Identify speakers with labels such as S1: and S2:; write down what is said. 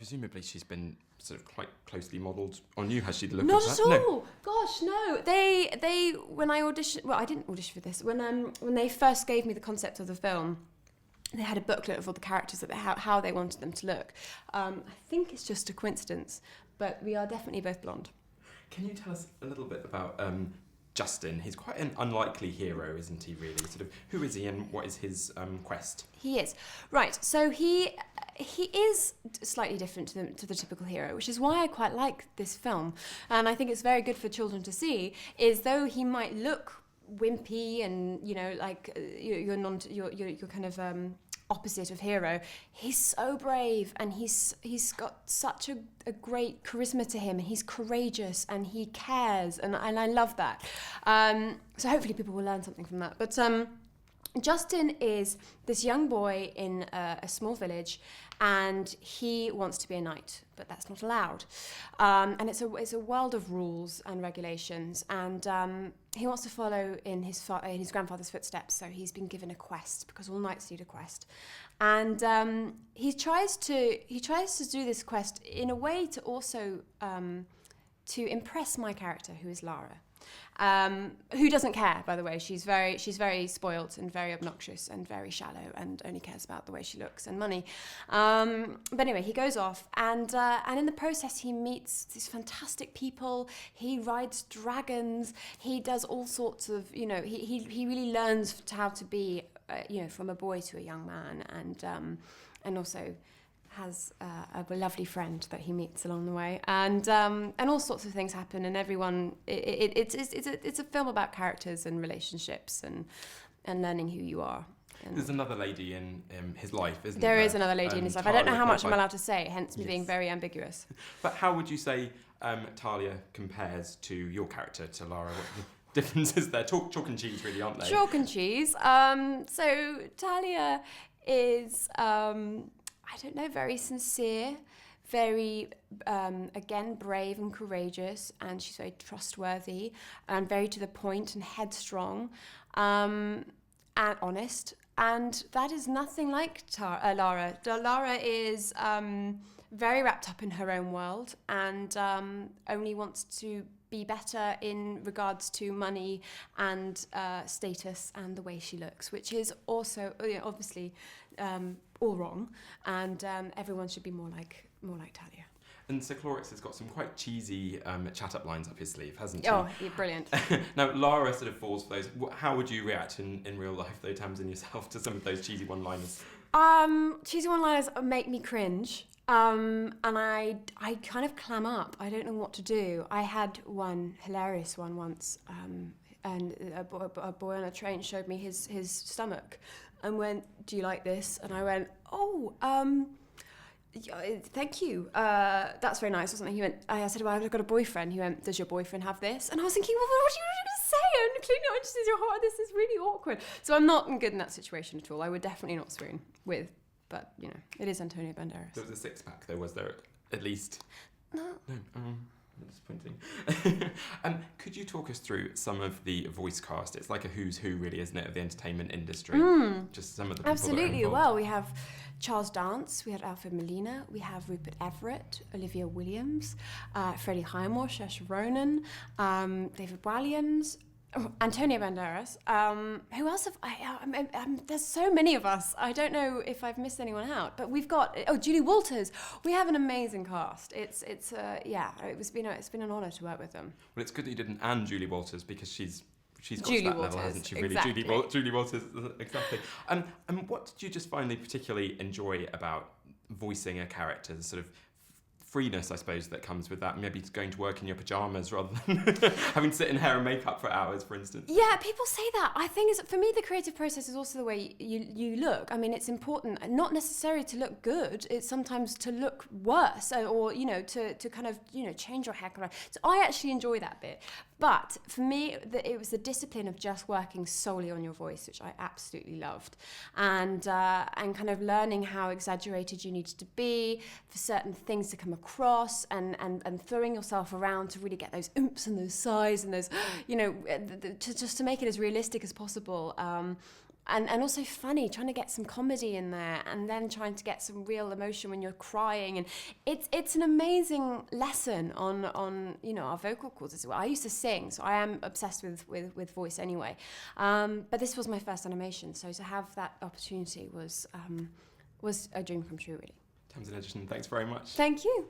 S1: presumably she's been sort of quite closely modelled on you, has she? The look
S2: Not
S1: of
S2: at
S1: that?
S2: all.
S1: No.
S2: Gosh, no. They when I auditioned. Well, I didn't audition for this. When they first gave me the concept of the film, they had a booklet of all the characters that how they wanted them to look. I think it's just a coincidence, but we are definitely both blonde.
S1: Can you tell us a little bit about Justin? He's quite an unlikely hero, isn't he, really? Sort of, who is he and what is his quest?
S2: He is. Right, so he is slightly different to the typical hero, which is why I quite like this film. And I think it's very good for children to see, is though he might look wimpy and, like you're kind of opposite of hero, he's so brave and he's got such a great charisma to him, and he's courageous and he cares, and I love that. So hopefully people will learn something from that. But Justin is this young boy in a small village, and he wants to be a knight, but that's not allowed. And it's a world of rules and regulations, and he wants to follow in his grandfather's footsteps. So he's been given a quest, because all knights need a quest, and he tries to do this quest in a way to also to impress my character, who is Lara. Who doesn't care, by the way. She's very spoilt and very obnoxious and very shallow and only cares about the way she looks and money. But anyway, he goes off, and in the process he meets these fantastic people. He rides dragons. He does all sorts of, he really learns how to be, from a boy to a young man, and also has a lovely friend that he meets along the way, and all sorts of things happen, and everyone. It's a film about characters and relationships and learning who you are. And
S1: there's another lady in his life, isn't there?
S2: There is another lady in his life. I don't know how much I'm allowed to say, hence me
S1: Yes.
S2: being very ambiguous.
S1: But how would you say Talia compares to your character, to Lara? What the difference is there? Chalk and cheese, really, aren't they?
S2: Chalk and cheese. So Talia is. I don't know, very sincere, very, again, brave and courageous, and she's very trustworthy and very to the point and headstrong, and honest. And that is nothing like Lara. Lara is very wrapped up in her own world, and only wants to be better in regards to money and status and the way she looks, which is also obviously all wrong, and everyone should be more like Talia.
S1: And Sir Clorix has got some quite cheesy chat-up lines up his sleeve, hasn't he?
S2: Oh, yeah, brilliant.
S1: Now, Lara sort of falls for those. How would you react in real life, though, Tamsin, yourself, to some of those cheesy one-liners?
S2: Cheesy one-liners make me cringe. And I kind of clam up. I don't know what to do. I had one hilarious one once, and a boy on a train showed me his stomach and went, "Do you like this?" And I went, "Oh, yeah, thank you. That's very nice, wasn't it?" He went, I said, "Well, I've got a boyfriend." He went, "Does your boyfriend have this?" And I was thinking, well, what are you going to say? I'm clearly not interested in your heart. This is really awkward. So I'm not good in that situation at all. I would definitely not swoon with. But, it is Antonio Banderas.
S1: There was a six-pack, though, was there, at least?
S2: No.
S1: Disappointing. Could you talk us through some of the voice cast? It's like a who's who, really, isn't it, of the entertainment industry? Just some of the people
S2: Absolutely.
S1: that are involved.
S2: Well, we have Charles Dance, we have Alfred Molina, we have Rupert Everett, Olivia Williams, Freddie Highmore, Saoirse Ronan, David Walliams, Antonio Banderas. Who else have there's so many of us. I don't know if I've missed anyone out, but we've got Julie Walters. We have an amazing cast. It's been an honour to work with them.
S1: Well, it's good that you didn't and Julie Walters, because she's got
S2: Julie
S1: to that
S2: Walters,
S1: level, hasn't she? Really,
S2: exactly.
S1: Julie Walters, exactly. And what did you just finally particularly enjoy about voicing a character? The sort of freeness, I suppose, that comes with that. Maybe going to work in your pajamas rather than having to sit in hair and makeup for hours, for instance.
S2: Yeah, people say that. I think for me, the creative process is also the way you look. I mean, it's important, not necessarily to look good. It's sometimes to look worse, or to kind of change your hair color. So I actually enjoy that bit. But for me, it was the discipline of just working solely on your voice, which I absolutely loved, and kind of learning how exaggerated you needed to be for certain things to come across, and throwing yourself around to really get those oomph and those sighs and those, just to make it as realistic as possible. and also funny, trying to get some comedy in there, and then trying to get some real emotion when you're crying. And it's an amazing lesson on our vocal cords as well. I used to sing, so I am obsessed with voice anyway. But this was my first animation, so to have that opportunity was a dream come true, really.
S1: Tamsin Edgerton, thanks very much.
S2: Thank you.